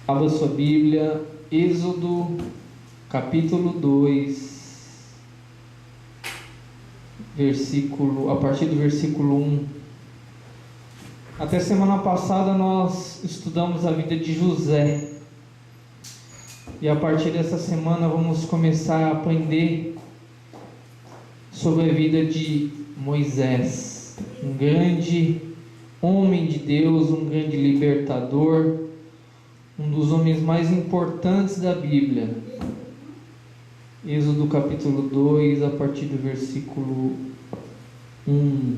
Abra sua Bíblia, Êxodo, capítulo 2, a partir do versículo 1. Até semana passada nós estudamos a vida de José. E a partir dessa semana vamos começar a aprender sobre a vida de Moisés, um grande homem de Deus, um grande libertador, um dos homens mais importantes da Bíblia. Êxodo capítulo 2, a partir do versículo 1.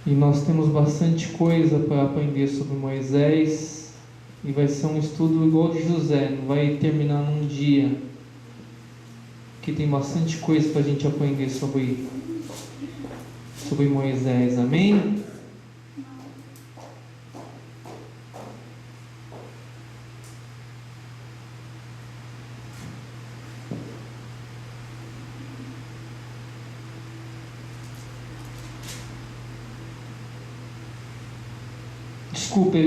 E nós temos bastante coisa para aprender sobre Moisés, e vai ser um estudo igual de José, não vai terminar num dia, que tem bastante coisa para a gente aprender sobre Moisés, amém? Desculpa,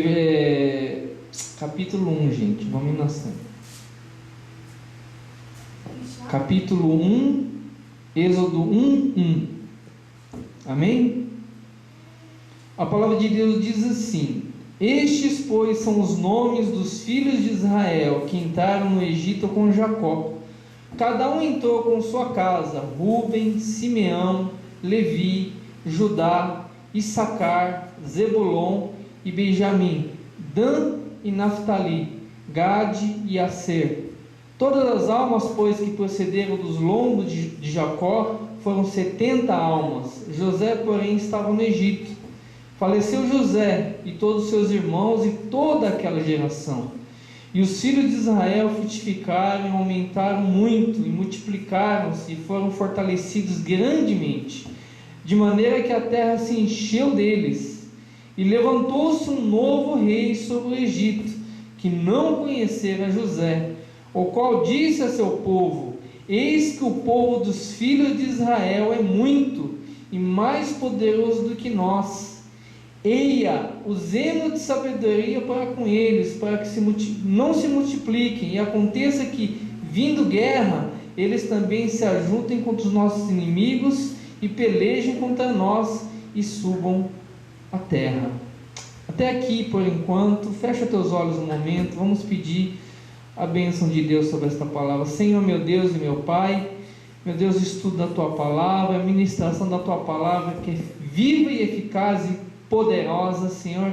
capítulo 1, gente, vamos na ação. Capítulo 1, Êxodo 1. Amém? A palavra de Deus diz assim: Estes, pois, são os nomes dos filhos de Israel que entraram no Egito com Jacó. Cada um entrou com sua casa: Rúben, Simeão, Levi, Judá, Issacar, Zebulon e Benjamim, Dan e Naftali, Gade e Aser. Todas as almas, pois, que procederam dos lombos de Jacó foram 70 almas. José, porém, estava no Egito. Faleceu José e todos os seus irmãos e toda aquela geração. E os filhos de Israel frutificaram e aumentaram muito, e multiplicaram-se e foram fortalecidos grandemente, de maneira que a terra se encheu deles. E levantou-se um novo rei sobre o Egito, que não conhecera José, o qual disse a seu povo: Eis que o povo dos filhos de Israel é muito e mais poderoso do que nós. Eia, usemos de sabedoria para com eles, para que não se multipliquem, e aconteça que, vindo guerra, eles também se ajuntem contra os nossos inimigos e pelejem contra nós e subam a terra. Até aqui por enquanto. Fecha teus olhos um momento, vamos pedir a bênção de Deus sobre esta palavra. Senhor, meu Deus e meu Pai, meu Deus, estudo da Tua palavra, a ministração da Tua palavra, que é viva e eficaz e poderosa, Senhor,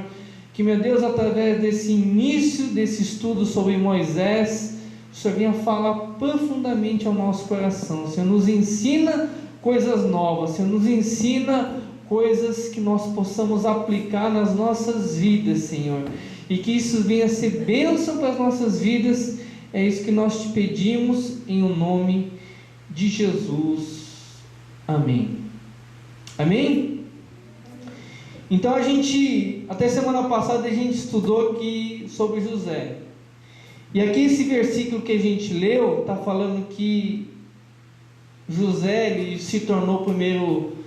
que, meu Deus, através desse início, desse estudo sobre Moisés, o Senhor venha falar profundamente ao nosso coração. Senhor, nos ensina coisas novas, Senhor, nos ensina coisas que nós possamos aplicar nas nossas vidas, Senhor, e que isso venha a ser bênção para as nossas vidas. É isso que nós te pedimos em o nome de Jesus, amém. Amém? Então até semana passada a gente estudou aqui sobre José, e aqui esse versículo que a gente leu está falando que José, ele se tornou o primeiro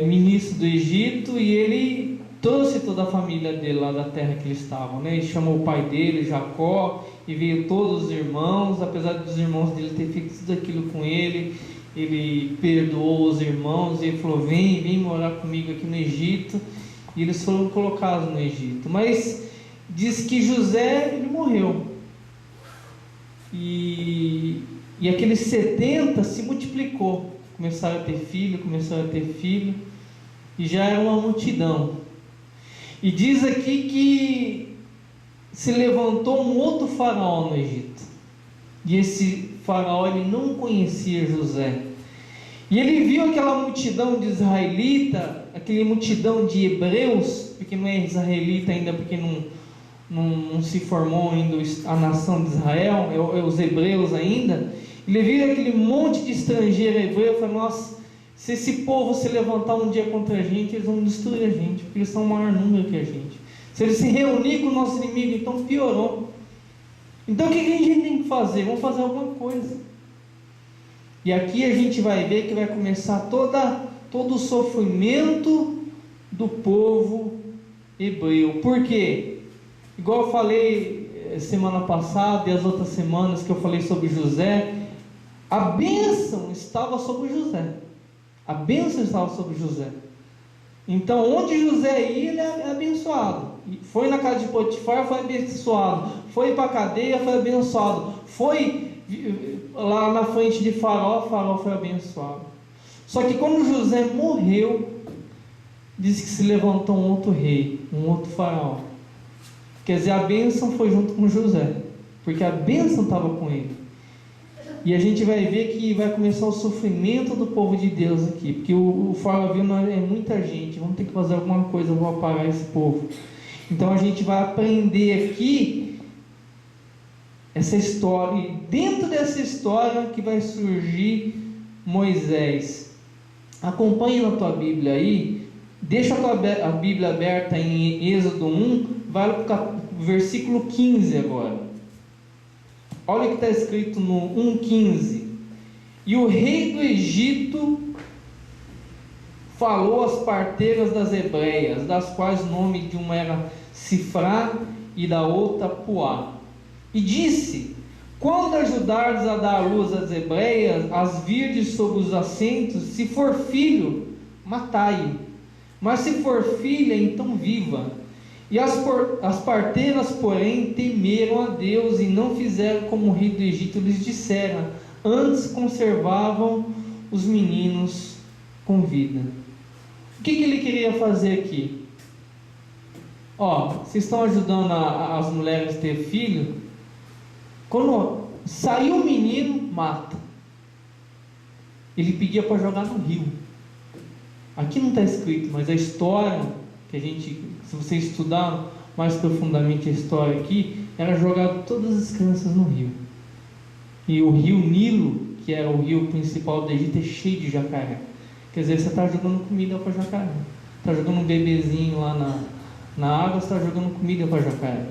ministro do Egito, e ele trouxe toda a família dele lá da terra que eles estavam, né? Ele chamou o pai dele, Jacó, e veio todos os irmãos. Apesar dos irmãos dele ter feito tudo aquilo com ele, ele perdoou os irmãos e ele falou: vem morar comigo aqui no Egito. E eles foram colocados no Egito. Mas diz que José, ele morreu, e aqueles 70 se multiplicou, começaram a ter filho, e já era uma multidão. E diz aqui que se levantou um outro faraó no Egito, e esse faraó, ele não conhecia José, e ele viu aquela multidão de israelita, aquela multidão de hebreus, porque não é israelita ainda, porque não se formou ainda a nação de Israel, é os hebreus ainda. Ele viu aquele monte de estrangeiro hebreu e falou: nossa, se esse povo se levantar um dia contra a gente, eles vão destruir a gente, porque eles são o maior número que a gente. Se eles se reunir com o nosso inimigo, então piorou. Então o que a gente tem que fazer? Vamos fazer alguma coisa. E aqui a gente vai ver que vai começar todo o sofrimento do povo hebreu. Por quê? Igual eu falei semana passada e as outras semanas que eu falei sobre José, a bênção estava sobre José. A bênção estava sobre José. Então, onde José ia, ele é abençoado. Foi na casa de Potifar, foi abençoado. Foi para a cadeia, foi abençoado. Foi lá na frente de Faraó, Faraó foi abençoado. Só que quando José morreu, diz que se levantou um outro rei, um outro faraó. Quer dizer, a bênção foi junto com José, porque a bênção estava com ele. E a gente vai ver que vai começar o sofrimento do povo de Deus aqui, porque o faraó viu, é muita gente, vamos ter que fazer alguma coisa para parar esse povo. Então a gente vai aprender aqui essa história, e dentro dessa história que vai surgir Moisés. Acompanhe na tua Bíblia aí, deixa a Bíblia aberta em Êxodo 1, vai para o versículo 15 agora. Olha o que está escrito no 1,15. E o rei do Egito falou às parteiras das hebreias, das quais o nome de uma era Sifrá e da outra Puá. E disse: quando ajudardes a dar à luz às hebreias, as virdes sobre os assentos, se for filho, matai-o, mas se for filha, então viva. E as parteiras, porém, temeram a Deus e não fizeram como o rei do Egito lhes dissera, antes conservavam os meninos com vida. O que ele queria fazer aqui? Vocês estão ajudando as mulheres a ter filho? Quando saiu o menino, mata. Ele pedia para jogar no rio. Aqui não está escrito, mas a história que a gente, se vocês estudaram mais profundamente a história aqui, era jogar todas as crianças no rio. E o rio Nilo, que era o rio principal do Egito, é cheio de jacaré. Quer dizer, você está jogando comida para jacaré. Está jogando um bebezinho lá na água, você está jogando comida para jacaré.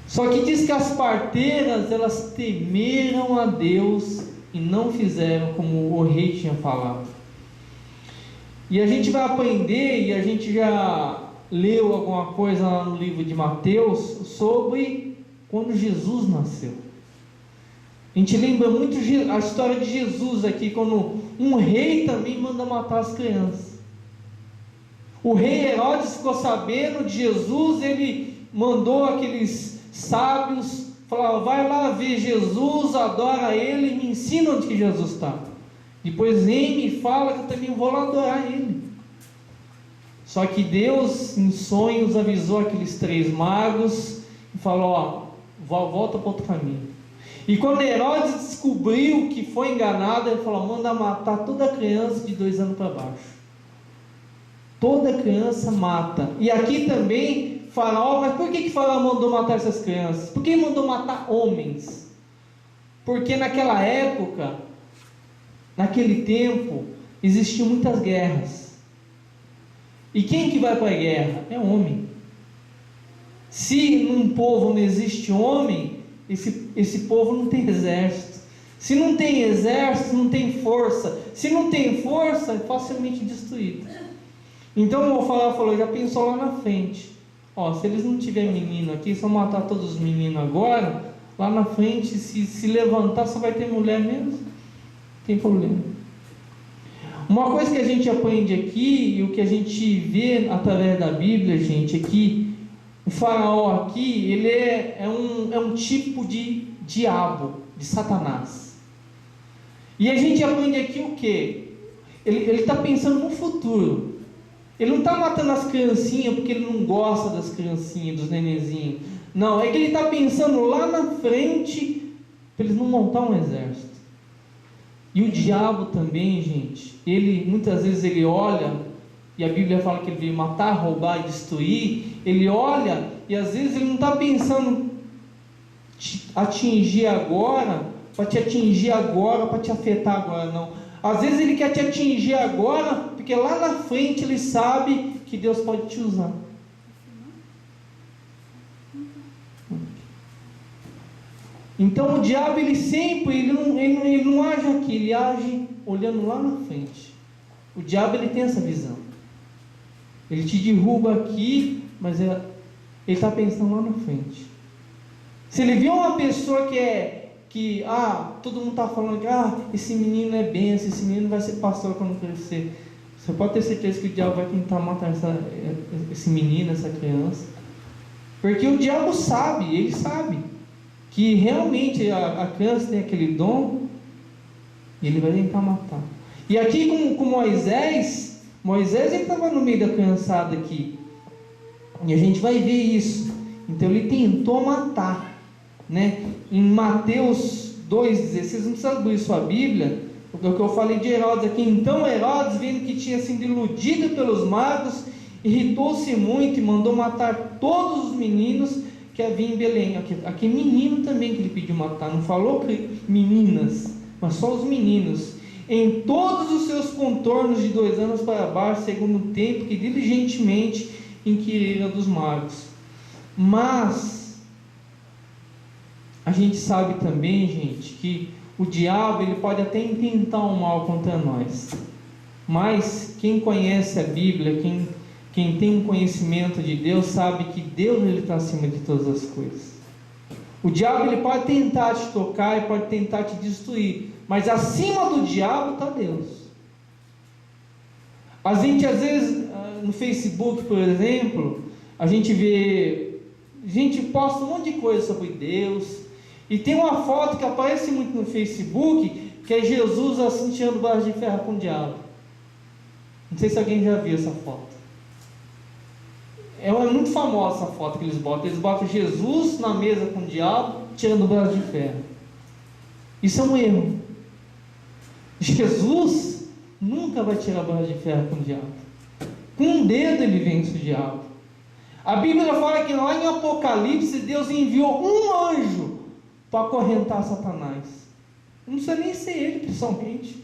Só que diz que as parteiras, elas temeram a Deus e não fizeram como o rei tinha falado. E a gente vai aprender, e a gente já leu alguma coisa lá no livro de Mateus, sobre quando Jesus nasceu. A gente lembra muito a história de Jesus aqui, quando um rei também manda matar as crianças. O rei Herodes ficou sabendo de Jesus, ele mandou aqueles sábios, falava: vai lá ver Jesus, adora ele, me ensina onde que Jesus está. Depois vem e me fala que eu também vou lá adorar ele. Só que Deus, em sonhos, avisou aqueles 3 magos e falou: volta para outro caminho. E quando Herodes descobriu que foi enganado, ele falou: manda matar toda criança de 2 anos para baixo. Toda criança mata. E aqui também Faraó, mas por que Faraó mandou matar essas crianças? Por que mandou matar homens? Porque naquela época, naquele tempo, existiam muitas guerras. E quem que vai para a guerra? É homem. Se num povo não existe homem, esse povo não tem exército. Se não tem exército, não tem força. Se não tem força, é facilmente destruído. Então o Faraó falou, já pensou lá na frente. Se eles não tiverem menino aqui, só matar todos os meninos agora, lá na frente, se levantar, só vai ter mulher mesmo. Não tem problema. Uma coisa que a gente aprende aqui, e o que a gente vê através da Bíblia, gente, é que o Faraó aqui, ele é um tipo de diabo, de Satanás. E a gente aprende aqui o quê? Ele está pensando no futuro. Ele não está matando as criancinhas porque ele não gosta das criancinhas, dos nenenzinhos. Não, é que ele está pensando lá na frente para eles não montar um exército. E o diabo também, gente, ele muitas vezes ele olha, e a Bíblia fala que ele veio matar, roubar e destruir. Ele olha e às vezes ele não está pensando te atingir agora, para te atingir agora, para te afetar agora, não. Às vezes ele quer te atingir agora, porque lá na frente ele sabe que Deus pode te usar. Então o diabo, ele sempre, ele não age aqui, ele age olhando lá na frente. O diabo, ele tem essa visão. Ele te derruba aqui, mas ele está pensando lá na frente. Se ele vê uma pessoa que todo mundo está falando que esse menino é benção, esse menino vai ser pastor quando crescer, você pode ter certeza que o diabo vai tentar matar esse menino, essa criança, porque o diabo sabe, ele sabe que realmente a criança tem aquele dom, e ele vai tentar matar. E aqui com Moisés ele estava no meio da criançada aqui, e a gente vai ver isso. Então ele tentou matar, né? Em Mateus 2,16, não precisa abrir sua Bíblia, o que eu falei de Herodes aqui. Então Herodes, vendo que tinha sido iludido pelos magos, irritou-se muito e mandou matar todos os meninos que havia em Belém. Aqui menino também que ele pediu matar, não falou que meninas, mas só os meninos, em todos os seus contornos de 2 anos para baixo, segundo o tempo que diligentemente inquiriram dos magos. Mas a gente sabe também, gente, que o diabo ele pode até intentar um mal contra nós, mas quem conhece a Bíblia, quem tem um conhecimento de Deus, sabe que Deus está acima de todas as coisas. O diabo ele pode tentar te tocar e pode tentar te destruir, mas acima do diabo está Deus. A gente às vezes no Facebook, por exemplo, a gente posta um monte de coisa sobre Deus, e tem uma foto que aparece muito no Facebook, que é Jesus assim tirando barras de ferro com o diabo. Não sei se alguém já viu essa foto. É muito famosa essa foto que eles botam Jesus na mesa com o diabo, tirando barras de ferro. Isso é um erro. Jesus nunca vai tirar barras de ferro com o diabo. Com um dedo ele vence o diabo. A Bíblia fala que lá em Apocalipse Deus enviou um anjo para acorrentar Satanás. Não precisa nem ser ele pessoalmente.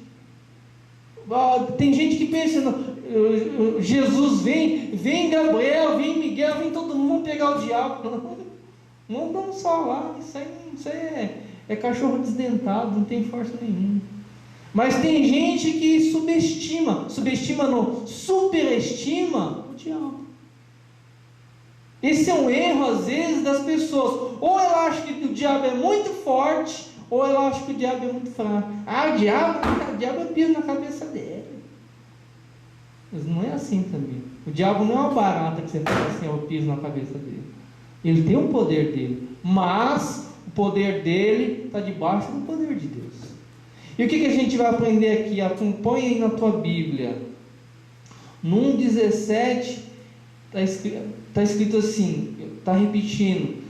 Tem gente que pensa, Jesus vem Gabriel, vem Miguel, vem todo mundo pegar o diabo. Não vamos só lá, isso aí é cachorro desdentado, não tem força nenhuma. Mas tem gente que superestima o diabo. Esse é um erro às vezes das pessoas. Ou ela acha que o diabo é muito forte, ou ela acha que o diabo é muito fraco. O diabo é piso na cabeça dele. Mas não é assim também. O diabo não é uma barata que você fala assim, eu piso na cabeça dele. Ele tem um poder dele, mas o poder dele está debaixo do poder de Deus. E o que a gente vai aprender aqui? Acompanhe aí na tua Bíblia. No 1,17 está escrito assim, está repetindo.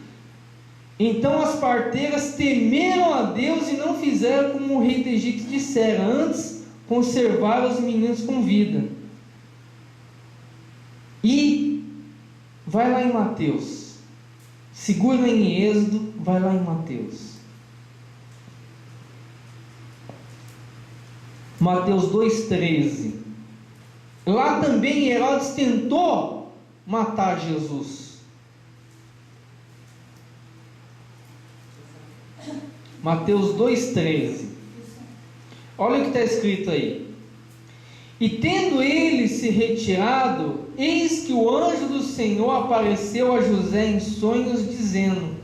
Então as parteiras temeram a Deus e não fizeram como o rei do Egito dissera, antes conservaram os meninos com vida. E vai lá em Mateus, segura em Êxodo, vai lá em Mateus. Mateus 2,13. Lá também Herodes tentou matar Jesus. Mateus 2,13. Olha o que está escrito aí. E tendo ele se retirado, eis que o anjo do Senhor apareceu a José em sonhos, dizendo: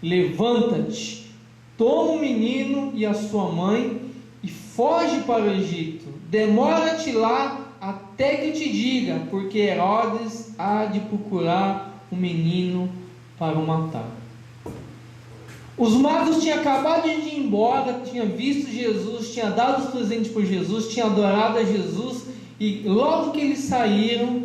levanta-te, toma o menino e a sua mãe e foge para o Egito. Demora-te lá até que eu te diga, porque Herodes há de procurar o menino para o matar. Os magos tinham acabado de ir embora, tinham visto Jesus, tinham dado os presentes por Jesus, tinham adorado a Jesus, e logo que eles saíram,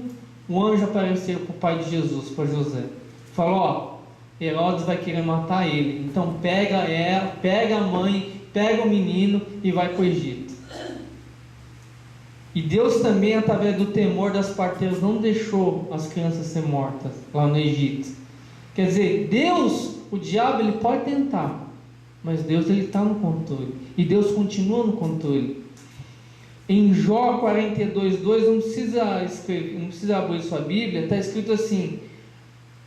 o anjo apareceu para o pai de Jesus, para José. Falou: Herodes vai querer matar ele, então pega ela, pega a mãe, pega o menino e vai para o Egito. E Deus também, através do temor das parteiras, não deixou as crianças ser mortas lá no Egito. Quer dizer, Deus, o diabo ele pode tentar, mas Deus ele está no controle, e Deus continua no controle. Em Jó 42:2, não precisa abrir sua Bíblia, está escrito assim,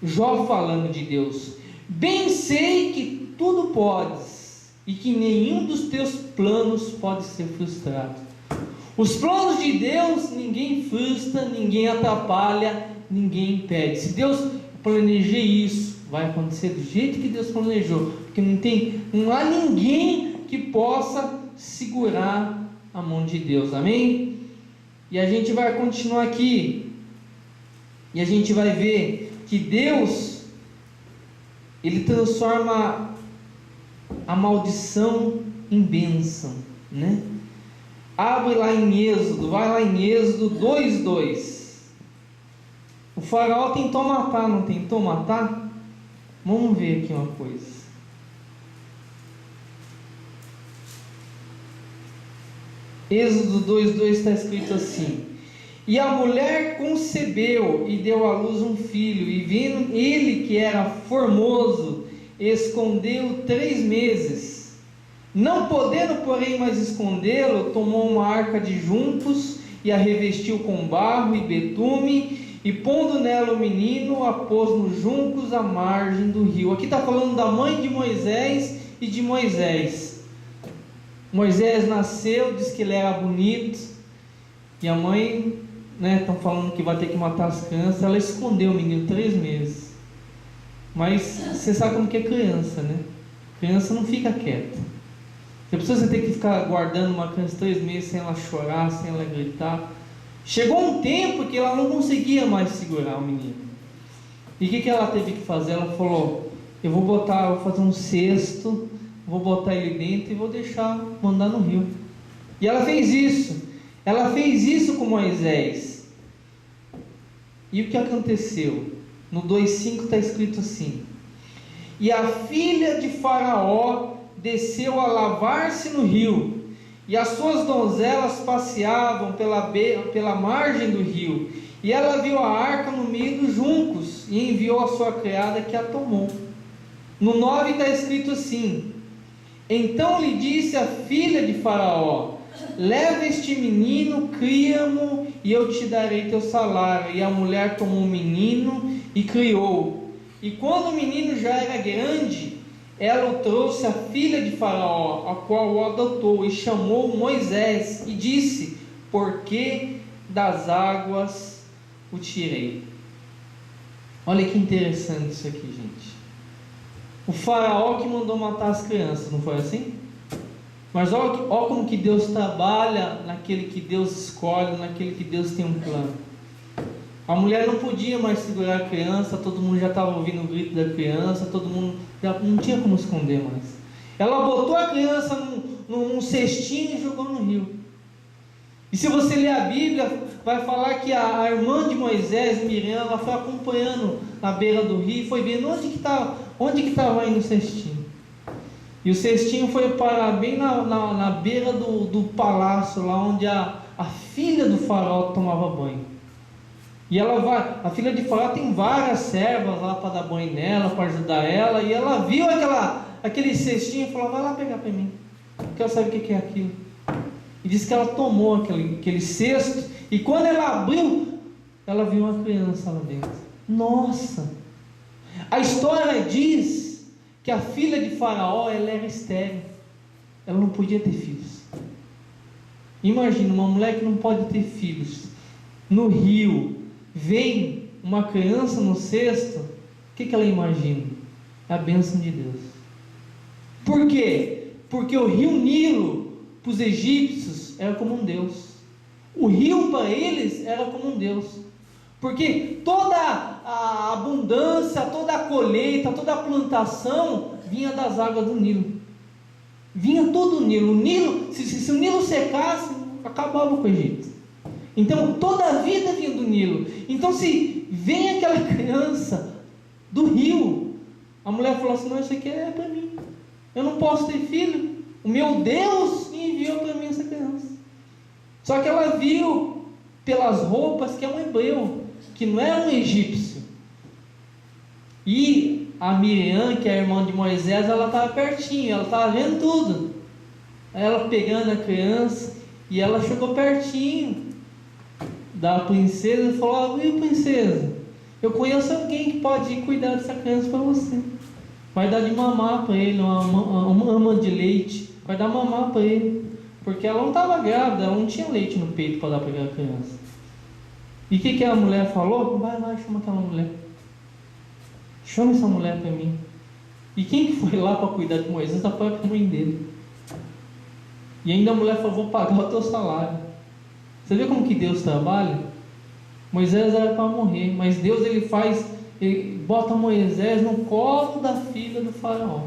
Jó falando de Deus: bem sei que tudo podes, e que nenhum dos teus planos pode ser frustrado. Os planos de Deus ninguém frustra, ninguém atrapalha, ninguém impede. Se Deus planejar isso, vai acontecer do jeito que Deus planejou, porque não há ninguém que possa segurar a mão de Deus, amém? E a gente vai continuar aqui, e a gente vai ver que Deus, Ele transforma a maldição em bênção, né? Abre lá em Êxodo, vai lá em Êxodo 2:2. O faraó tentou matar, não tentou matar? Vamos ver aqui uma coisa. Êxodo 2:2 está escrito assim: e a mulher concebeu e deu à luz um filho, e vendo ele que era formoso, escondeu 3 meses. Não podendo, porém, mais escondê-lo, tomou uma arca de juncos e a revestiu com barro e betume, e pondo nela o menino, a pôs nos juncos à margem do rio. Aqui está falando da mãe de Moisés e de Moisés. Moisés nasceu, diz que ele era bonito, e a mãe, estão falando que vai ter que matar as crianças. Ela escondeu o menino 3 meses. Mas você sabe como que é criança, né? Criança não fica quieta. Você precisa ter que ficar guardando uma criança 3 meses sem ela chorar, sem ela gritar. Chegou um tempo que ela não conseguia mais segurar o menino. E o que ela teve que fazer? Ela falou: eu vou fazer um cesto, vou botar ele dentro e vou mandar no rio. E ela fez isso. Ela fez isso com Moisés. E o que aconteceu? No 2:5 está escrito assim: e a filha de Faraó desceu a lavar-se no rio, e as suas donzelas passeavam pela margem do rio, e ela viu a arca no meio dos juncos, e enviou a sua criada, que a tomou. No 9 está escrito assim: então lhe disse a filha de Faraó: leva este menino, cria-mo, e eu te darei teu salário. E a mulher tomou o menino e criou. E quando o menino já era grande, ela o trouxe à filha de Faraó, a qual o adotou, e chamou Moisés, e disse: porque das águas o tirei. Olha que interessante isso aqui, gente. O Faraó que mandou matar as crianças, não foi assim? Mas olha como que Deus trabalha naquele que Deus escolhe, naquele que Deus tem um plano. A mulher não podia mais segurar a criança, todo mundo já estava ouvindo o grito da criança, todo mundo já não tinha como esconder mais. Ela botou a criança num cestinho e jogou no rio. E se você ler a Bíblia, vai falar que a irmã de Moisés, Miriam, ela foi acompanhando na beira do rio e foi vendo onde que estava indo o cestinho. E o cestinho foi parar bem na beira do palácio, lá onde a filha do faraó tomava banho. E a filha de Faraó tem várias servas lá para dar banho nela, para ajudar ela, e ela viu aquele cestinho e falou: vai lá pegar para mim, quero saber o que é aquilo. E disse que ela tomou aquele cesto, e quando ela abriu, ela viu uma criança lá dentro. Nossa! A história diz que a filha de Faraó, ela era estéril, ela não podia ter filhos. Imagina, uma mulher que não pode ter filhos, no rio, vem uma criança no cesto, o que ela imagina? A bênção de Deus. Por quê? Porque o rio Nilo, para os egípcios, era como um Deus. O rio para eles era como um Deus. Porque toda a abundância, toda a colheita, toda a plantação vinha das águas do Nilo. Vinha todo o Nilo. O Nilo, se o Nilo secasse, acabava com o Egito. Então toda a vida vinha do Nilo. Então se vem aquela criança do rio, a mulher falou assim: não, isso aqui é para mim, eu não posso ter filho, o meu Deus enviou para mim essa criança. Só que ela viu pelas roupas que é um hebreu, que não é um egípcio. E a Miriam, que é a irmã de Moisés, ela estava pertinho, ela estava vendo tudo. Ela pegando a criança, e ela chegou pertinho da princesa e falou: oi, princesa, eu conheço alguém que pode cuidar dessa criança para você. Vai dar de mamar para ele, uma ama de leite, vai dar mamar para ele, porque ela não estava grávida, ela não tinha leite no peito para dar para aquela criança. E o que a mulher falou? Vai lá, chama aquela mulher. Chama essa mulher para mim. E quem que foi lá para cuidar de Moisés? A própria mãe dele. E ainda a mulher falou: vou pagar o teu salário. Você vê como que Deus trabalha? Moisés era para morrer, mas Deus ele bota Moisés no colo da filha do faraó.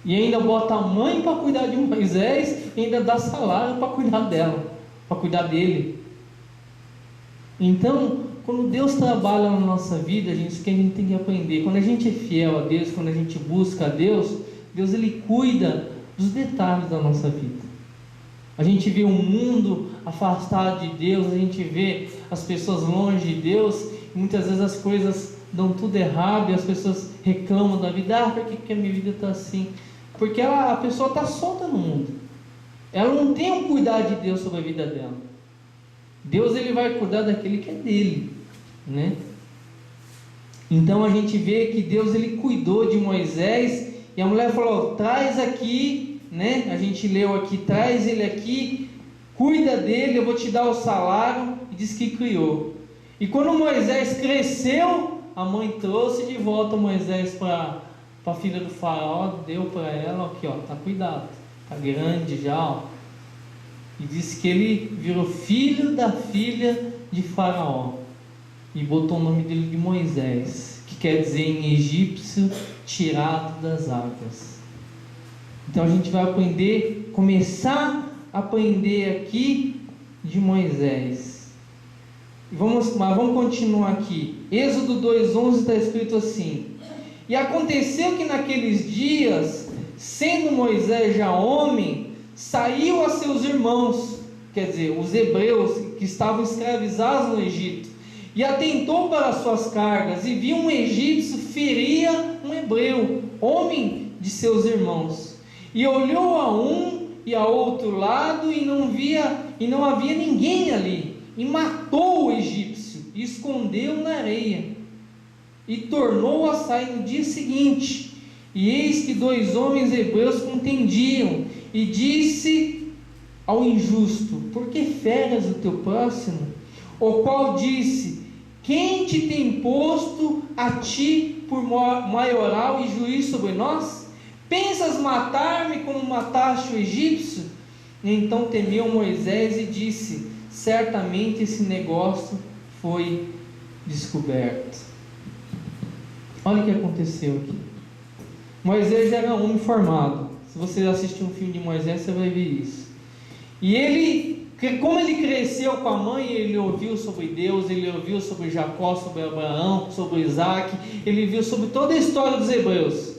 E ainda bota a mãe para cuidar de Moisés e ainda dá salário para cuidar dela, para cuidar dele. Então, quando Deus trabalha na nossa vida, gente, isso que a gente tem que aprender. Quando a gente é fiel a Deus, quando a gente busca a Deus, Deus ele cuida dos detalhes da nossa vida. A gente vê um mundo afastado de Deus, a gente vê as pessoas longe de Deus, e muitas vezes as coisas dão tudo errado e as pessoas reclamam da vida. Por que a minha vida está assim? Porque a pessoa está solta no mundo. Ela não tem um cuidado de Deus sobre a vida dela. Deus ele vai cuidar daquele que é dele, né? Então a gente vê que Deus ele cuidou de Moisés e a mulher falou: traz aqui, né? A gente leu aqui, traz ele aqui, cuida dele, eu vou te dar o salário. E diz que criou. E quando Moisés cresceu, a mãe trouxe de volta Moisés para a filha do faraó, deu para ela, aqui ó, tá cuidado, tá grande já, ó. E disse que ele virou filho da filha de faraó e botou o nome dele de Moisés, que quer dizer em egípcio, tirado das águas. Então a gente vai aprender, começar a aprender aqui de Moisés. Mas vamos continuar aqui. Êxodo 2:11 está escrito assim: e aconteceu que naqueles dias, sendo Moisés já homem, saiu a seus irmãos, quer dizer, os hebreus que estavam escravizados no Egito, e atentou para as suas cargas, e viu um egípcio feria um hebreu, homem de seus irmãos, e olhou a um e a outro lado, e não havia ninguém ali, e matou o egípcio, e escondeu na areia, e tornou a sair no dia seguinte, e eis que 2 homens hebreus contendiam, e disse ao injusto: por que feras o teu próximo? O qual disse: quem te tem posto a ti por maioral e juiz sobre nós? Pensas matar-me como mataste o egípcio? Então temeu Moisés e disse: certamente esse negócio foi descoberto. Olha o que aconteceu aqui. Moisés já era um homem formado. Se você assistir um filme de Moisés, você vai ver isso. E ele, como ele cresceu com a mãe, ele ouviu sobre Deus, ele ouviu sobre Jacó, sobre Abraão, sobre Isaac, ele viu sobre toda a história dos hebreus.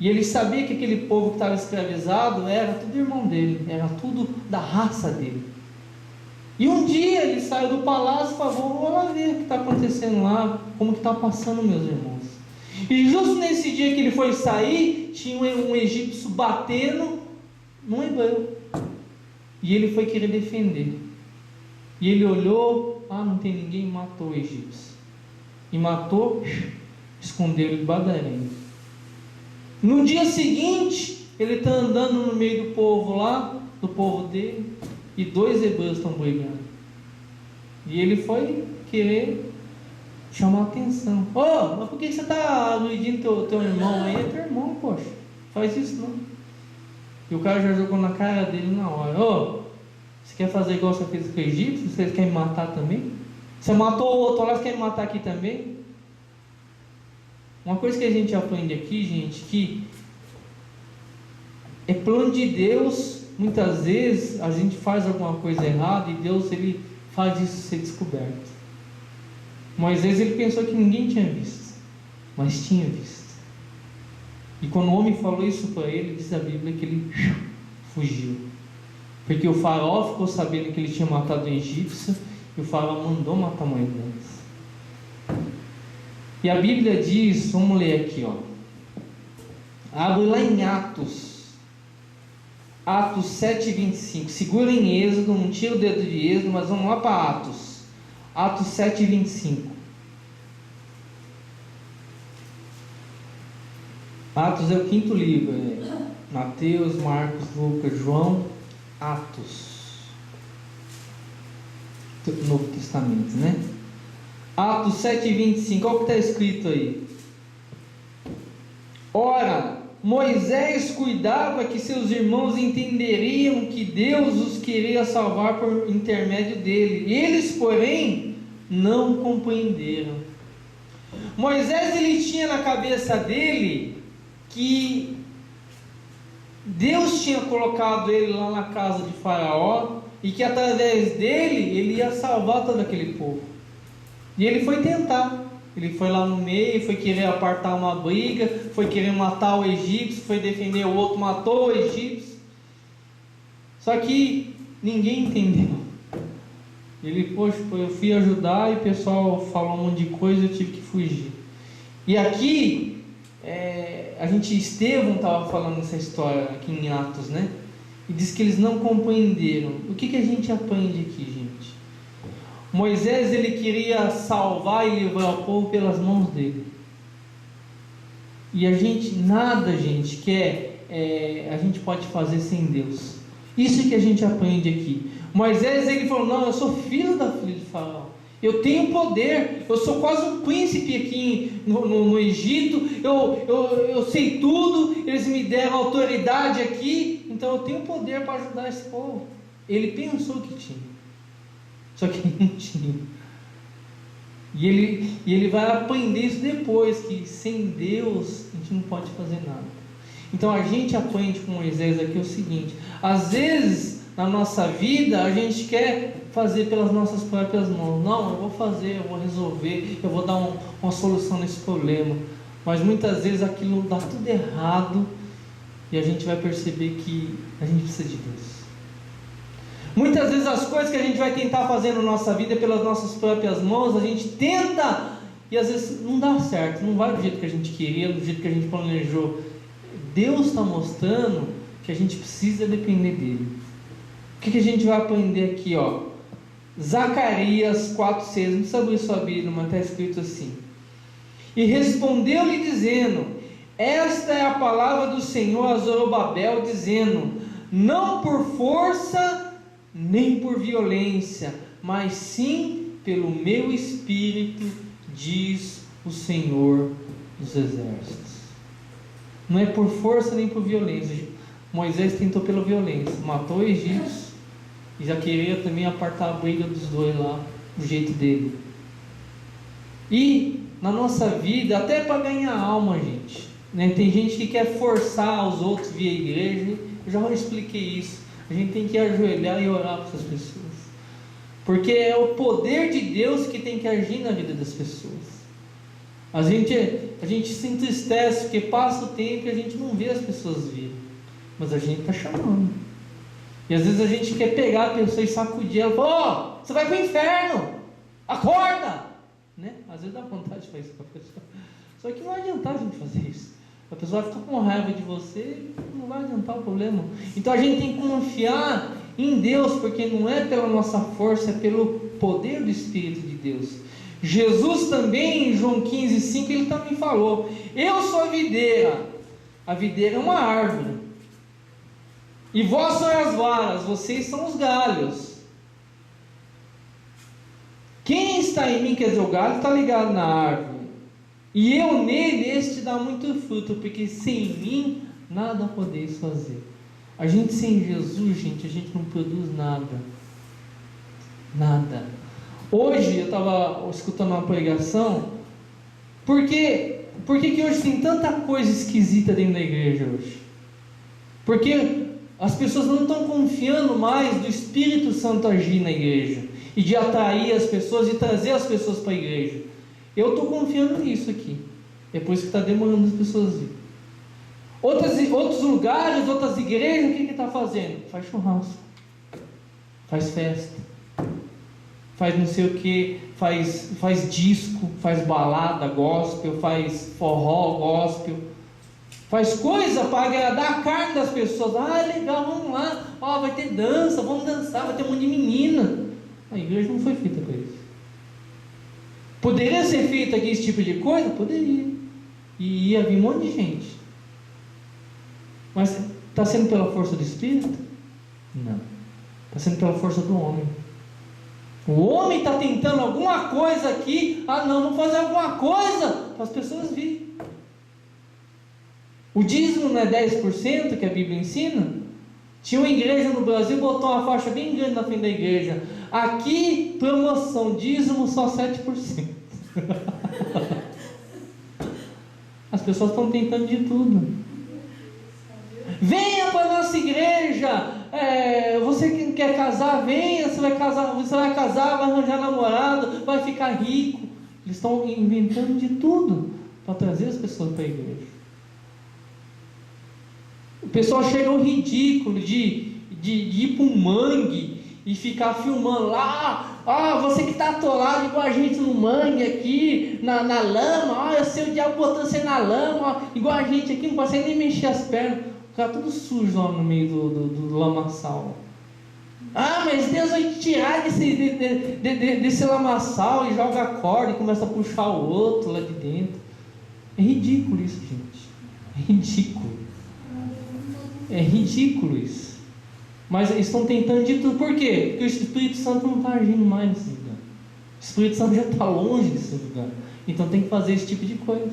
E ele sabia que aquele povo que estava escravizado era tudo irmão dele, era tudo da raça dele. E um dia ele saiu do palácio e falou: vou lá ver o que está acontecendo lá, como que está passando meus irmãos. E justo nesse dia que ele foi sair, tinha um egípcio batendo num hebreu. E ele foi querer defender. E ele olhou: não tem ninguém, e matou o egípcio. E matou, escondeu ele debaixo da areia. No dia seguinte, ele está andando no meio do povo lá, do povo dele, e 2 hebreus estão brigando. E ele foi querer chamar a atenção. Mas por que você está agredindo teu irmão aí? É teu irmão, poxa, faz isso não. E o cara já jogou na cara dele na hora: você quer fazer igual você fez com o egípcio? Você quer me matar também? Você matou o outro lá, você quer me matar aqui também? Uma coisa que a gente aprende aqui, gente, que é plano de Deus. Muitas vezes a gente faz alguma coisa errada e Deus ele faz isso ser descoberto. Moisés ele pensou que ninguém tinha visto, mas tinha visto. E quando o homem falou isso para ele, diz a Bíblia que ele fugiu, porque o faraó ficou sabendo que ele tinha matado o egípcio, e o faraó mandou matar Moisés. E a Bíblia diz, vamos ler aqui, abre lá em Atos 7:25, segura em Êxodo, não tira o dedo de Êxodo, mas vamos lá para Atos 7:25. Atos é o 5º livro, Mateus, Marcos, Lucas, João Atos, Novo Testamento, né? Atos 7:25, olha o que está escrito aí. Ora, Moisés cuidava que seus irmãos entenderiam que Deus os queria salvar por intermédio dele. Eles, porém, não compreenderam. Moisés, ele tinha na cabeça dele que Deus tinha colocado ele lá na casa de Faraó e que através dele ele ia salvar todo aquele povo. E ele foi tentar. Ele foi lá no meio, foi querer apartar uma briga, foi querer matar o egípcio, foi defender o outro, matou o egípcio. Só que ninguém entendeu. Ele, poxa, eu fui ajudar e o pessoal falou um monte de coisa, eu tive que fugir. E aqui, Estevão estava falando essa história aqui em Atos, né? E diz que eles não compreenderam. O que a gente aprende aqui, gente? Moisés, ele queria salvar e livrar o povo pelas mãos dele. E a gente pode fazer sem Deus. Isso que a gente aprende aqui. Moisés, ele falou, não, eu sou filho de Faraó. Eu tenho poder, eu sou quase um príncipe aqui no Egito, eu sei tudo, eles me deram autoridade aqui, então eu tenho poder para ajudar esse povo. Ele pensou que tinha. Só que não tinha. E ele vai aprender isso depois, que sem Deus a gente não pode fazer nada. Então a gente aprende com Moisés aqui o seguinte: às vezes na nossa vida a gente quer fazer pelas nossas próprias mãos. Não, eu vou fazer, eu vou resolver, eu vou dar uma solução nesse problema. Mas muitas vezes aquilo dá tudo errado e a gente vai perceber que a gente precisa de Deus. Muitas vezes as coisas que a gente vai tentar fazer na nossa vida pelas nossas próprias mãos, a gente tenta e às vezes não dá certo, não vai do jeito que a gente queria, do jeito que a gente planejou. Deus está mostrando que a gente precisa depender dele. O que a gente vai aprender aqui, ó? Zacarias 4:6, não precisa abrir sua Bíblia, mas está escrito assim: e respondeu-lhe dizendo, esta é a palavra do Senhor a Zorobabel, dizendo, não por força nem por violência, mas sim pelo meu espírito, diz o Senhor dos exércitos. Não é por força nem por violência. Moisés tentou pela violência, matou o egípcio e já queria também apartar a briga dos dois lá, do jeito dele. E na nossa vida, até para ganhar alma, gente, né? Tem gente que quer forçar os outros via igreja. Eu já expliquei isso. A gente tem que ajoelhar e orar para essas pessoas, porque é o poder de Deus que tem que agir na vida das pessoas. A gente se entristece porque passa o tempo e a gente não vê as pessoas virem, mas a gente está chamando. E às vezes a gente quer pegar a pessoa e sacudir ela, falar, você vai para o inferno, acorda, né? Às vezes dá vontade de fazer isso com a pessoa, só que não vai adiantar a gente fazer isso. A pessoa vai ficar com raiva de você, não vai adiantar o problema. Então a gente tem que confiar em Deus, porque não é pela nossa força, é pelo poder do Espírito de Deus. Jesus também, em João 15:5, ele também falou, eu sou a videira é uma árvore, e vós sois as varas, vocês são os galhos. Quem está em mim, quer dizer, o galho está ligado na árvore, e eu nele, este dá muito fruto, porque sem mim nada podeis fazer. A gente sem Jesus, gente, a gente não produz nada. Nada. Hoje eu estava escutando uma pregação. Por que hoje tem tanta coisa esquisita dentro da igreja hoje? Porque as pessoas não estão confiando mais do Espírito Santo agir na igreja e de atrair as pessoas e trazer as pessoas para a igreja. Eu estou confiando nisso aqui. É por isso que está demorando as pessoas vir. Outros lugares, outras igrejas, o que está fazendo? Faz churrasco, faz festa, faz não sei o que, faz disco, faz balada gospel, faz forró gospel, faz coisa para agradar a carne das pessoas. Ah, legal, vamos lá, vai ter dança, vamos dançar, vai ter um monte de menina. A igreja não foi feita para isso. Poderia ser feito aqui esse tipo de coisa? Poderia. E ia vir um monte de gente. Mas está sendo pela força do Espírito? Não. Está sendo pela força do homem. O homem está tentando alguma coisa aqui. Ah, não, vamos fazer alguma coisa para as pessoas virem. O dízimo não é 10% que a Bíblia ensina? Tinha uma igreja no Brasil, botou uma faixa bem grande na frente da igreja. Aqui, promoção, dízimo só 7%. As pessoas estão tentando de tudo. Venha para a nossa igreja. Você que quer casar, venha. Você vai casar, vai arranjar namorado, vai ficar rico. Eles estão inventando de tudo para trazer as pessoas para a igreja. O pessoal chega ao ridículo de ir para um mangue e ficar filmando lá. Você que está atolado igual a gente no mangue aqui, na lama. Eu sei o diabo botando você na lama, igual a gente aqui, não consegue nem mexer as pernas. O cara tudo sujo lá no meio do lamaçal. Mas Deus vai te tirar desse lamaçal e joga a corda e começa a puxar o outro lá de dentro. É ridículo isso, gente. É ridículo. É ridículo isso. Mas eles estão tentando de tudo. Por quê? Porque o Espírito Santo não está agindo mais nesse lugar. O Espírito Santo já está longe desse lugar. Então tem que fazer esse tipo de coisa.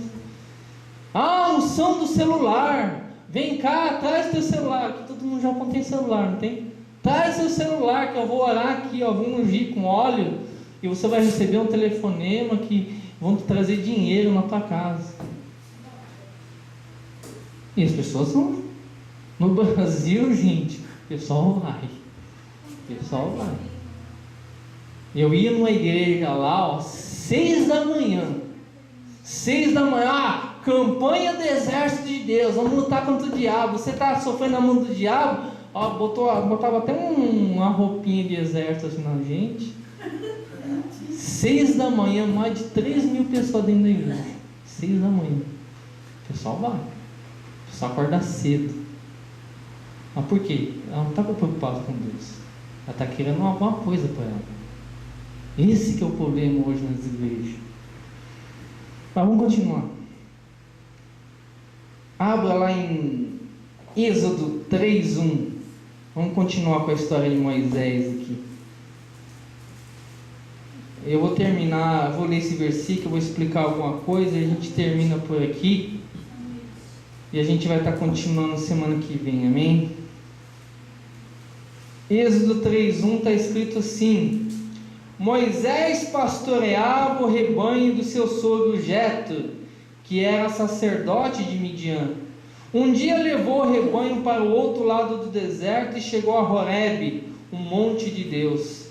Unção do celular. Vem cá, traz teu celular. Aqui todo mundo já tem celular, não tem? Traz seu celular que eu vou orar aqui, vou ungir com óleo. E você vai receber um telefonema que vão te trazer dinheiro na tua casa. E as pessoas vão. No Brasil, gente, o pessoal vai. Eu ia numa igreja lá, 6 da manhã. 6 da manhã, campanha do exército de Deus, vamos lutar contra o diabo. Você está sofrendo na mão do diabo? Botava até uma roupinha de exército assim na gente. 6 da manhã, mais de 3.000 pessoas dentro da igreja. 6 da manhã. O pessoal vai. O pessoal acorda cedo. Mas por quê? Ela não está preocupada com Deus. Ela está querendo alguma coisa para ela. Esse que é o problema hoje nas igrejas. Mas vamos continuar. Abra lá em Êxodo 3:1. Vamos continuar com a história de Moisés aqui. Eu vou terminar, vou ler esse versículo, vou explicar alguma coisa e a gente termina por aqui. E a gente vai estar continuando semana que vem, amém? Êxodo 3:1 está escrito assim: Moisés pastoreava o rebanho do seu sogro Jetro, que era sacerdote de Midian. Um dia levou o rebanho para o outro lado do deserto e chegou a Horebe, um monte de Deus.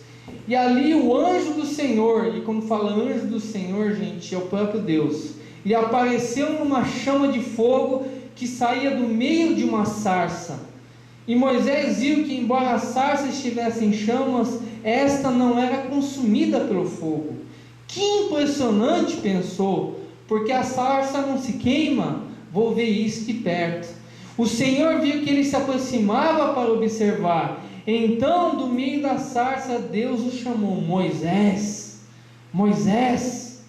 E ali o anjo do Senhor, e quando fala anjo do Senhor, gente, é o próprio Deus, lhe apareceu numa chama de fogo que saía do meio de uma sarça. E Moisés viu que, embora a sarça estivesse em chamas, esta não era consumida pelo fogo. Que impressionante, pensou, porque a sarça não se queima. Vou ver isso de perto. O Senhor viu que ele se aproximava para observar. Então, do meio da sarça, Deus o chamou: Moisés, Moisés.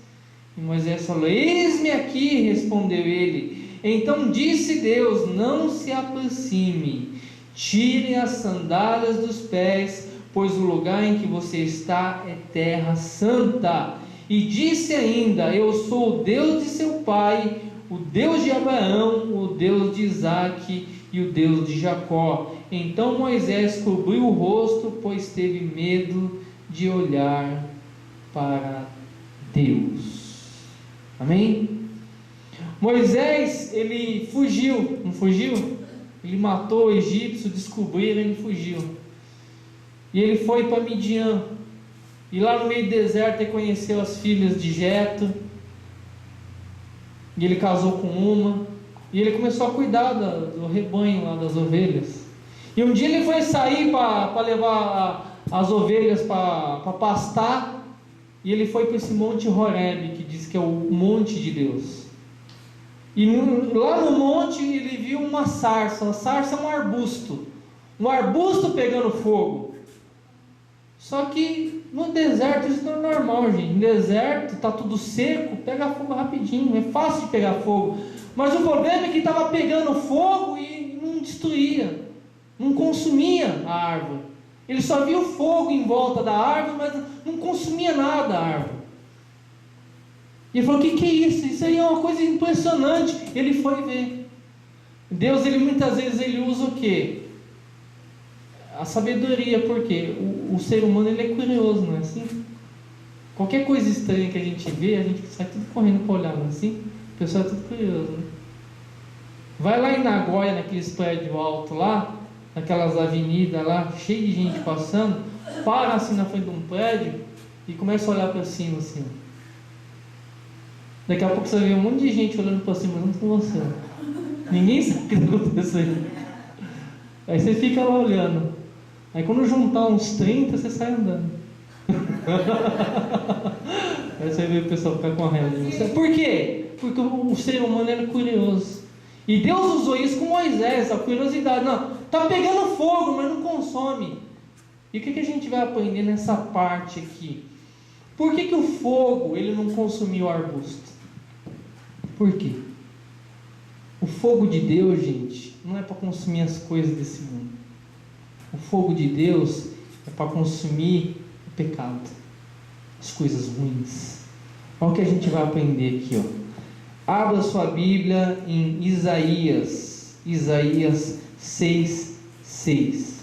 E Moisés falou: eis-me aqui, respondeu ele. Então disse Deus: não se aproxime, tirem as sandálias dos pés, pois o lugar em que você está é terra santa. E disse ainda: eu sou o Deus de seu pai, o Deus de Abraão, o Deus de Isaque e o Deus de Jacó. Então Moisés cobriu o rosto, pois teve medo de olhar para Deus. Amém? Moisés, ele fugiu, não fugiu? Ele matou o egípcio, descobriram, ele fugiu. E ele foi para Midian. E lá no meio do deserto ele conheceu as filhas de Jetro. E ele casou com uma. E ele começou a cuidar do rebanho lá, das ovelhas. E um dia ele foi sair para levar as ovelhas para pastar. E ele foi para esse monte Horebe, que diz que é o monte de Deus. E lá no monte ele viu uma sarça. A sarça é um arbusto. Um arbusto pegando fogo. Só que no deserto isso não é normal, gente. No deserto está tudo seco, pega fogo rapidinho. É fácil de pegar fogo. Mas o problema é que estava pegando fogo e não destruía. não consumia a árvore. Ele só via o fogo em volta da árvore, mas não consumia nada a árvore. E ele falou: o que é isso? Isso aí é uma coisa impressionante. Ele foi ver. Deus, ele muitas vezes ele usa o quê? A sabedoria, porque o ser humano ele é curioso, não é assim? Qualquer coisa estranha que a gente vê, a gente sai tudo correndo para olhar, não é assim? O pessoal é tudo curioso, né? Vai lá em Nagoya, naqueles prédios altos lá, naquelas avenidas lá, cheio de gente passando, para assim na frente de um prédio e começa a olhar para cima assim. Daqui a pouco você vê um monte de gente olhando para cima junto com você. Ninguém sabe o que está acontecendo. Aí você fica lá olhando. Aí quando juntar uns 30, você sai andando. Aí você vê o pessoal ficar com raiva de você. Por quê? Porque o ser humano era curioso. E Deus usou isso com Moisés, a curiosidade. Não, está pegando fogo, mas não consome. E o que a gente vai aprender nessa parte aqui? Por que o fogo ele não consumiu o arbusto? Por quê? O fogo de Deus, gente, não é para consumir as coisas desse mundo. O fogo de Deus é para consumir o pecado, as coisas ruins. Olha o que a gente vai aprender aqui, ó. Abra sua Bíblia em Isaías 6:6.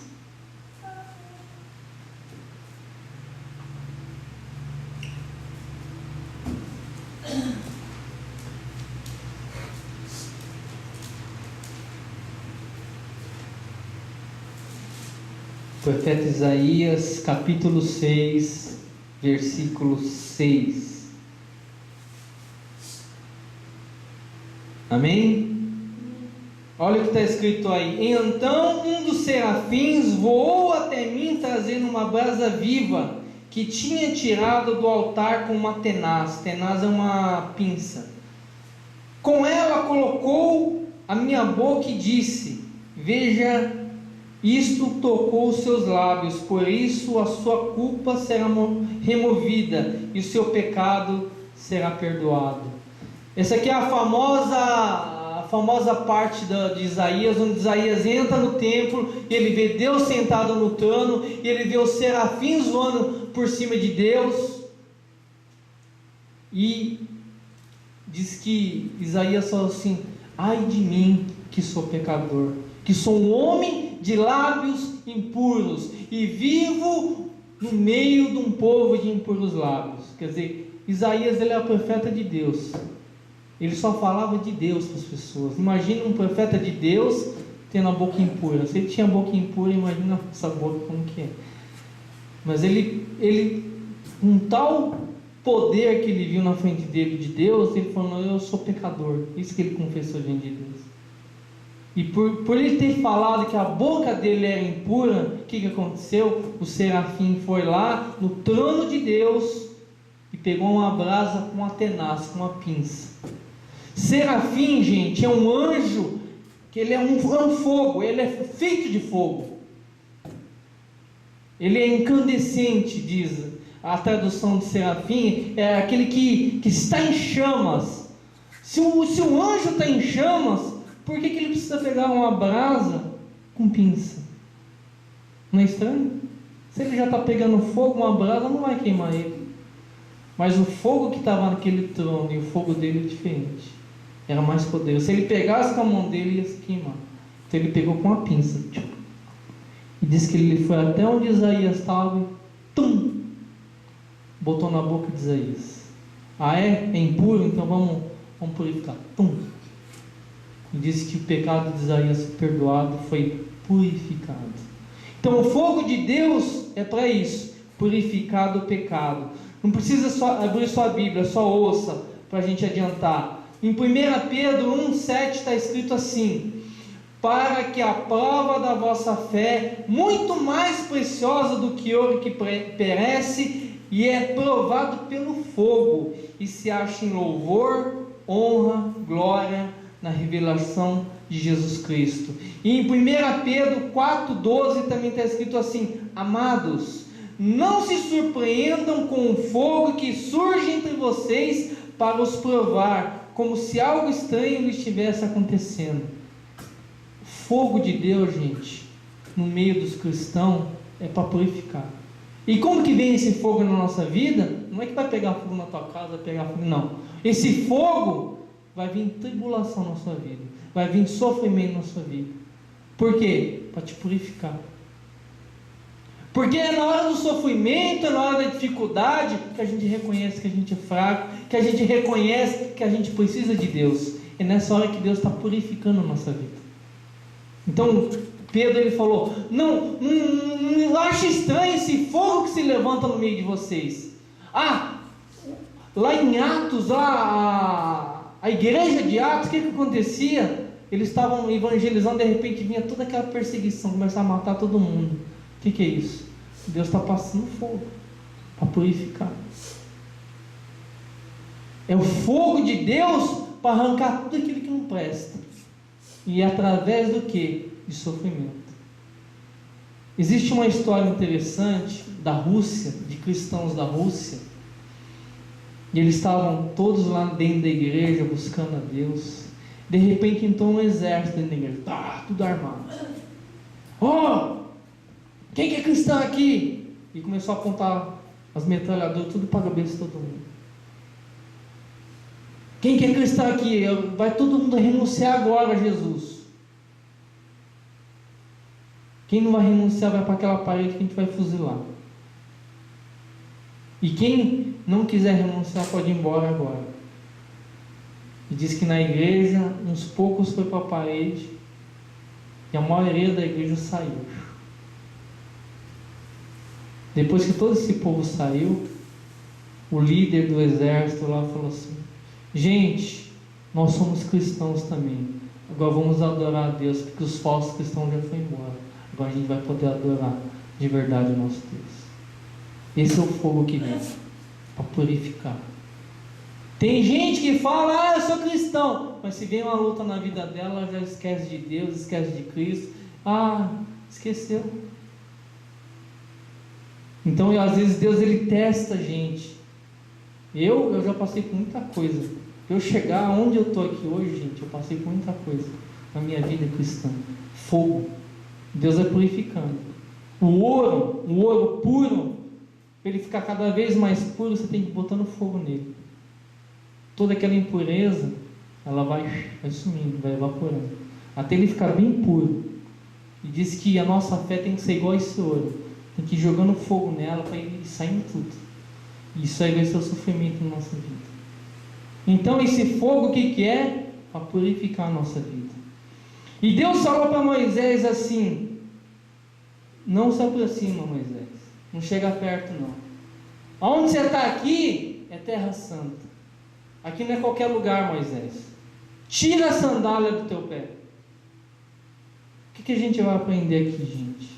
Profeta Isaías, capítulo 6, versículo 6. Amém? Olha o que está escrito aí. Então um dos serafins voou até mim, trazendo uma brasa viva, que tinha tirado do altar com uma tenaz. Tenaz é uma pinça. Com ela colocou a minha boca e disse: veja, isto tocou os seus lábios, por isso a sua culpa será removida e o seu pecado será perdoado. Essa aqui é a famosa parte de Isaías, onde Isaías entra no templo e ele vê Deus sentado no trono, e ele vê os serafins voando por cima de Deus, e diz que Isaías falou assim: ai de mim que sou pecador, que sou um homem de lábios impuros e vivo no meio de um povo de impuros lábios. Quer dizer, Isaías ele é o profeta de Deus. Ele só falava de Deus para as pessoas. Imagina um profeta de Deus tendo a boca impura. Se ele tinha a boca impura, imagina essa boca como que é. Mas ele com tal poder que ele viu na frente dele de Deus, ele falou: eu sou pecador. Isso que ele confessou diante de Deus. E por ele ter falado que a boca dele era impura, o que aconteceu? O serafim foi lá no trono de Deus e pegou uma brasa com uma tenaz, com uma pinça. Serafim, gente, é um anjo, que ele é um fogo, ele é feito de fogo. Ele é incandescente, diz a tradução de serafim, é aquele que está em chamas. Se o anjo está em chamas, por que ele precisa pegar uma brasa com pinça? Não é estranho? Se ele já está pegando fogo, uma brasa não vai queimar ele. Mas o fogo que estava naquele trono e o fogo dele é diferente. Era mais poderoso. Se ele pegasse com a mão dele, ia se queimar. Então ele pegou com uma pinça. E disse que ele foi até onde Isaías estava e tum! Botou na boca de Isaías. Ah, é? É impuro? Então vamos purificar. Tum! E disse que o pecado de Isaías foi perdoado, foi purificado. Então o fogo de Deus é para isso, purificar do pecado. Não precisa só abrir sua Bíblia, só ouça para a gente adiantar. Em 1 Pedro 1,7 está escrito assim: para que a prova da vossa fé, muito mais preciosa do que ouro que perece e é provado pelo fogo, e se ache em louvor, honra, glória na revelação de Jesus Cristo. E em 1 Pedro 4,12 também está escrito assim: amados, não se surpreendam com o fogo que surge entre vocês para os provar, como se algo estranho lhe estivesse acontecendo. O fogo de Deus, gente, no meio dos cristãos é para purificar. E como que vem esse fogo na nossa vida? Não é que vai pegar fogo na tua casa, vai pegar fogo, não. Esse fogo vai vir tribulação na sua vida, vai vir sofrimento na sua vida. Por quê? Para te purificar. Porque é na hora do sofrimento, é na hora da dificuldade que a gente reconhece que a gente é fraco, que a gente reconhece que a gente precisa de Deus. É nessa hora que Deus está purificando a nossa vida. Então Pedro, ele falou: não ache estranho esse fogo que se levanta no meio de vocês. Lá em Atos, a igreja de Atos, o que acontecia? Eles estavam evangelizando, de repente vinha toda aquela perseguição, começava a matar todo mundo. O que é isso? Deus está passando fogo para purificar. É o fogo de Deus para arrancar tudo aquilo que não presta. E através do que? De sofrimento. Existe uma história interessante da Rússia, de cristãos da Rússia, e eles estavam todos lá dentro da igreja buscando a Deus. De repente entrou um exército dentro da igreja, tudo armado. Quem que é cristão aqui? E começou a apontar as metralhadoras tudo para a cabeça de todo mundo. Quem que é cristão aqui? Vai todo mundo renunciar agora a Jesus. Quem não vai renunciar vai para aquela parede que a gente vai fuzilar. E quem não quiser renunciar pode ir embora agora. E diz que na igreja uns poucos foi para a parede e a maioria da igreja saiu. Depois que todo esse povo saiu, o líder do exército lá falou assim: gente, nós somos cristãos também, agora vamos adorar a Deus, porque os falsos cristãos já foram embora, agora a gente vai poder adorar de verdade o nosso Deus. Esse é o fogo que vem para purificar. Tem gente que fala: eu sou cristão, mas se vem uma luta na vida dela, ela já esquece de Deus, esquece de Cristo. Esqueceu. Então às vezes Deus, ele testa a gente. Eu já passei por muita coisa. Eu chegar onde eu estou aqui hoje, gente, eu passei por muita coisa na minha vida cristã. Fogo. Deus é purificando. O ouro puro, para ele ficar cada vez mais puro, você tem que ir botando fogo nele. Toda aquela impureza, ela vai sumindo, vai evaporando, até ele ficar bem puro. E diz que a nossa fé tem que ser igual a esse ouro. Tem que ir jogando fogo nela para ir saindo tudo. E isso aí vai ser o sofrimento na nossa vida. Então esse fogo, o que é? Para purificar a nossa vida. E Deus falou para Moisés assim: não se aproxima, Moisés, não chega perto não. Aonde você está aqui é terra santa. Aqui não é qualquer lugar, Moisés. Tira a sandália do teu pé. O que a gente vai aprender aqui, gente?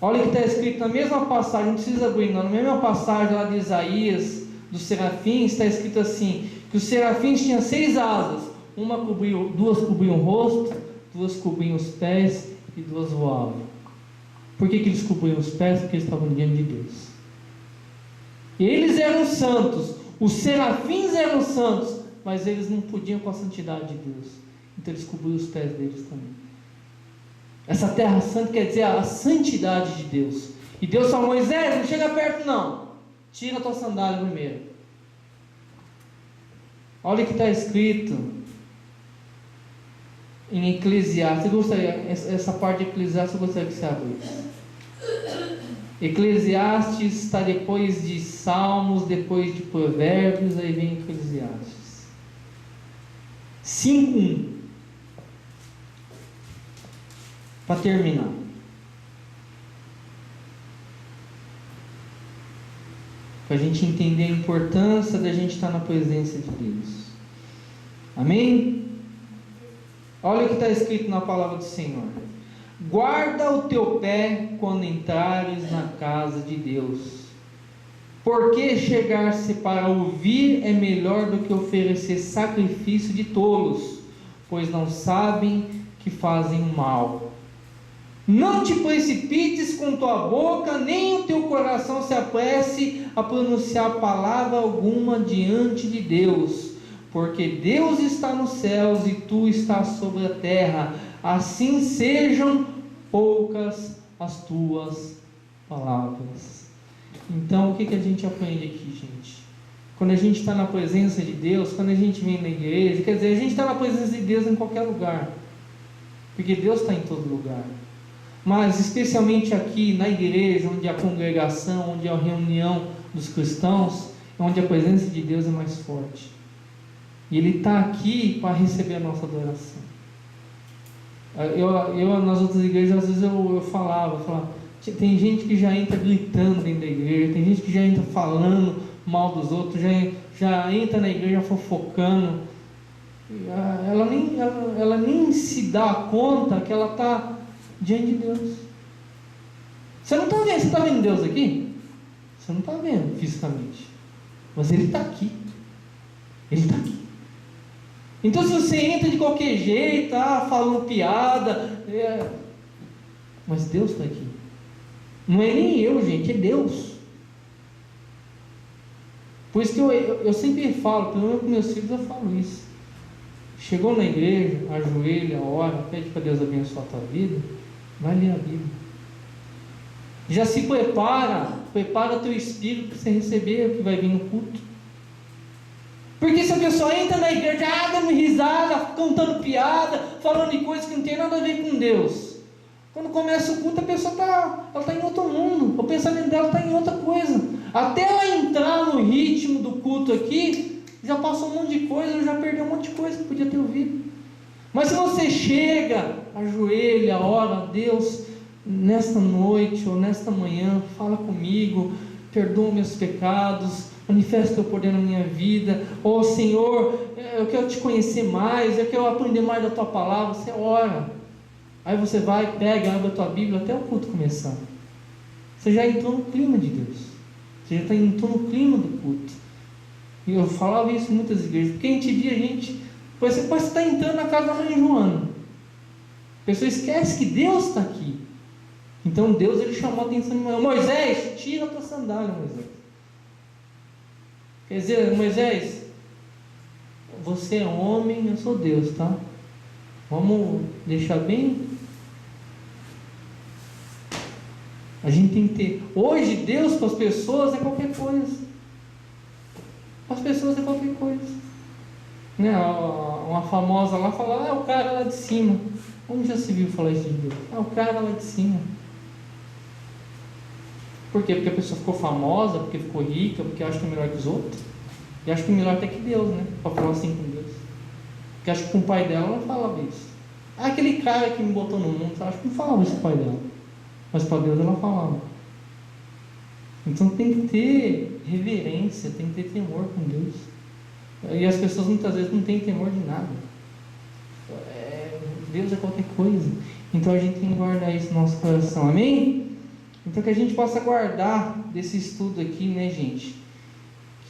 Olha o que está escrito na mesma passagem, não precisa abrir não, na mesma passagem lá de Isaías, dos serafins, está escrito assim, que os serafins tinham 6 asas, duas cobriam o rosto, 2 cobriam os pés e 2 voavam. Por que eles cobriam os pés? Porque eles estavam diante de Deus. Eles eram santos, os serafins eram santos, mas eles não podiam com a santidade de Deus, então eles cobriam os pés deles também. Essa terra santa quer dizer a santidade de Deus. E Deus falou: Moisés, não chega perto não, tira a tua sandália primeiro. Olha o que está escrito em Eclesiastes. Essa parte de Eclesiastes eu gostaria que você abrisse. Eclesiastes está depois de Salmos, depois de Provérbios, aí vem Eclesiastes 5:1. Para terminar, para a gente entender a importância da gente estar na presença de Deus. Amém? Olha o que está escrito na palavra do Senhor: guarda o teu pé quando entrares na casa de Deus, porque chegar-se para ouvir é melhor do que oferecer sacrifício de tolos, pois não sabem que fazem mal. Não te precipites com tua boca, nem o teu coração se apresse a pronunciar palavra alguma diante de Deus, porque Deus está nos céus e tu estás sobre a terra. Assim sejam poucas as tuas palavras. Então, o que a gente aprende aqui, gente? Quando a gente está na presença de Deus, quando a gente vem na igreja, quer dizer, a gente está na presença de Deus em qualquer lugar, porque Deus está em todo lugar. Mas especialmente aqui na igreja, onde a congregação, onde a reunião dos cristãos, onde a presença de Deus é mais forte. E Ele está aqui para receber a nossa adoração. Eu nas outras igrejas, às vezes eu falava, tem gente que já entra gritando dentro da igreja, tem gente que já entra falando mal dos outros, já entra na igreja fofocando. Ela nem se dá conta que ela está diante de Deus. Você não está vendo? Você está vendo Deus aqui? Você não está vendo fisicamente, mas Ele está aqui. Ele está aqui. Então, se você entra de qualquer jeito, falando piada, mas Deus está aqui. Não é nem eu, gente, é Deus. Por isso que eu sempre falo, pelo menos com meus filhos eu falo isso. Chegou na igreja, ajoelha, ora, pede para Deus abençoar a tua vida, vai ler a Bíblia. Já se prepara o teu espírito para você receber o que vai vir no culto. Porque se a pessoa entra na igreja, dando risada, contando piada, falando de coisas que não tem nada a ver com Deus, quando começa o culto, a pessoa está em outro mundo, o pensamento dela está em outra coisa. Até ela entrar no ritmo do culto aqui, já passou um monte de coisa, já perdeu um monte de coisa que podia ter ouvido. Mas se você chega, ajoelha, ora, Deus, nesta noite ou nesta manhã, fala comigo, perdoa meus pecados, manifesta o teu poder na minha vida. Senhor, eu quero te conhecer mais, eu quero aprender mais da tua palavra. Você ora, aí você vai, pega, abre a tua Bíblia até o culto começar. Você já entrou no clima de Deus, você já entrou no clima do culto. E eu falava isso em muitas igrejas, porque a gente via parece que está entrando na casa da mãe Joana. A pessoa esquece que Deus está aqui. Então Deus, Ele chamou a atenção de Moisés, tira a tua sandália, Moisés. Quer dizer, Moisés, você é homem, eu sou Deus, tá? Vamos deixar bem. A gente tem que ter. Hoje, Deus para as pessoas é qualquer coisa. Para as pessoas é qualquer coisa. Né? Uma famosa lá fala, é o cara lá de cima. Onde já se viu falar isso de Deus? É o cara lá de cima. Por quê? Porque a pessoa ficou famosa, porque ficou rica, porque acha que é melhor que os outros. E acha que é melhor até que Deus, né? Para falar assim com Deus. Porque acha que com o pai dela não falava isso. Aquele cara que me botou no mundo, acho que não falava isso com o pai dela. Mas para Deus ela falava. Então tem que ter reverência, tem que ter temor com Deus. E as pessoas muitas vezes não têm temor de nada. Deus é qualquer coisa. Então a gente tem que guardar isso no nosso coração. Amém? Então que a gente possa guardar desse estudo aqui, né, gente?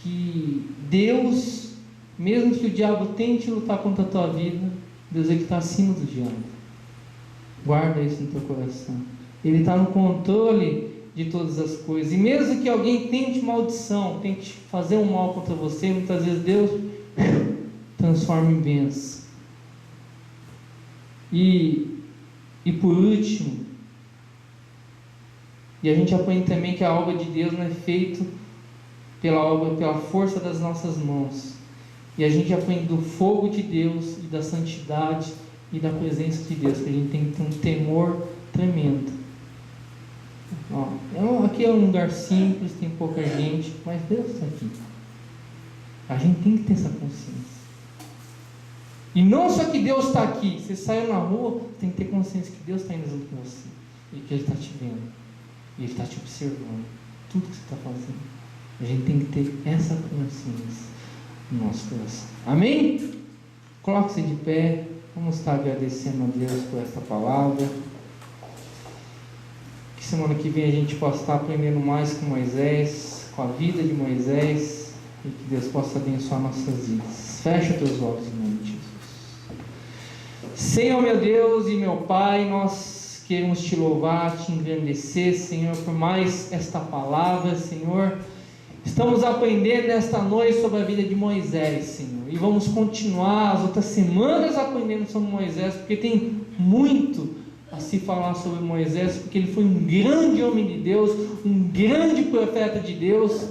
Que Deus, mesmo que o diabo tente lutar contra a tua vida, Deus é que está acima do diabo. Guarda isso no teu coração. Ele está no controle de todas as coisas. E mesmo que alguém tente maldição, tente fazer um mal contra você, muitas vezes Deus transforma em bênção. E por último, e a gente aprende também que a obra de Deus não é feita pela força das nossas mãos. E a gente aprende do fogo de Deus e da santidade e da presença de Deus, que a gente tem que ter um temor tremendo. Aqui é um lugar simples, tem pouca gente, mas Deus está aqui. A gente tem que ter essa consciência. E não só que Deus está aqui, você saiu na rua, tem que ter consciência que Deus está indo junto com você, e que Ele está te vendo, e Ele está te observando, tudo que você está fazendo. A gente tem que ter essa consciência no nosso coração. Amém? Coloque-se de pé, vamos estar agradecendo a Deus por esta palavra. Que semana que vem a gente possa estar aprendendo mais com Moisés, com a vida de Moisés, e que Deus possa abençoar nossas vidas. Fecha teus olhos em nome de Jesus. Senhor, meu Deus e meu Pai, nós queremos te louvar, te engrandecer, Senhor, por mais esta palavra, Senhor. Estamos aprendendo nesta noite sobre a vida de Moisés, Senhor, e vamos continuar as outras semanas aprendendo sobre Moisés, porque tem muito a se falar sobre Moisés, porque ele foi um grande homem de Deus, um grande profeta de Deus,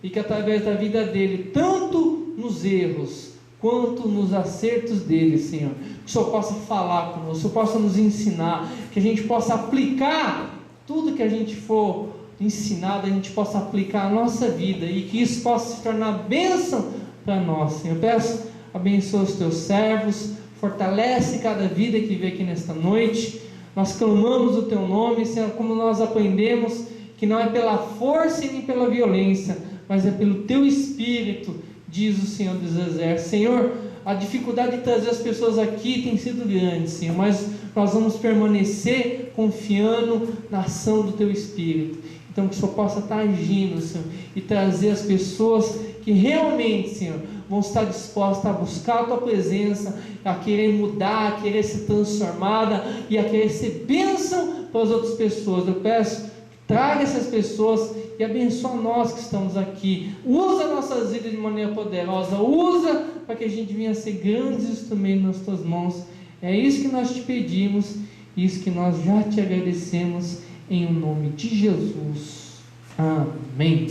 e que através da vida dele, tanto nos erros quanto nos acertos dele, Senhor, que o Senhor possa falar conosco, que o Senhor possa nos ensinar, que a gente possa aplicar tudo que a gente for ensinado, a gente possa aplicar a nossa vida, e que isso possa se tornar bênção para nós, Senhor. Eu peço, abençoa os teus servos, fortalece cada vida que veio aqui nesta noite. Nós clamamos o teu nome, Senhor, como nós aprendemos que não é pela força e nem pela violência, mas é pelo teu Espírito, diz o Senhor dos Exércitos. Senhor, a dificuldade de trazer as pessoas aqui tem sido grande, Senhor, mas nós vamos permanecer confiando na ação do teu Espírito. Então que o Senhor possa estar agindo, Senhor, e trazer as pessoas que realmente, Senhor, vão estar dispostas a buscar a tua presença, a querer mudar, a querer ser transformada e a querer ser bênção para as outras pessoas. Eu peço, traga essas pessoas e abençoa nós que estamos aqui. Usa nossas vidas de maneira poderosa, usa para que a gente venha ser grandes instrumentos nas tuas mãos. É isso que nós te pedimos, isso que nós já te agradecemos, em o nome de Jesus. Amém.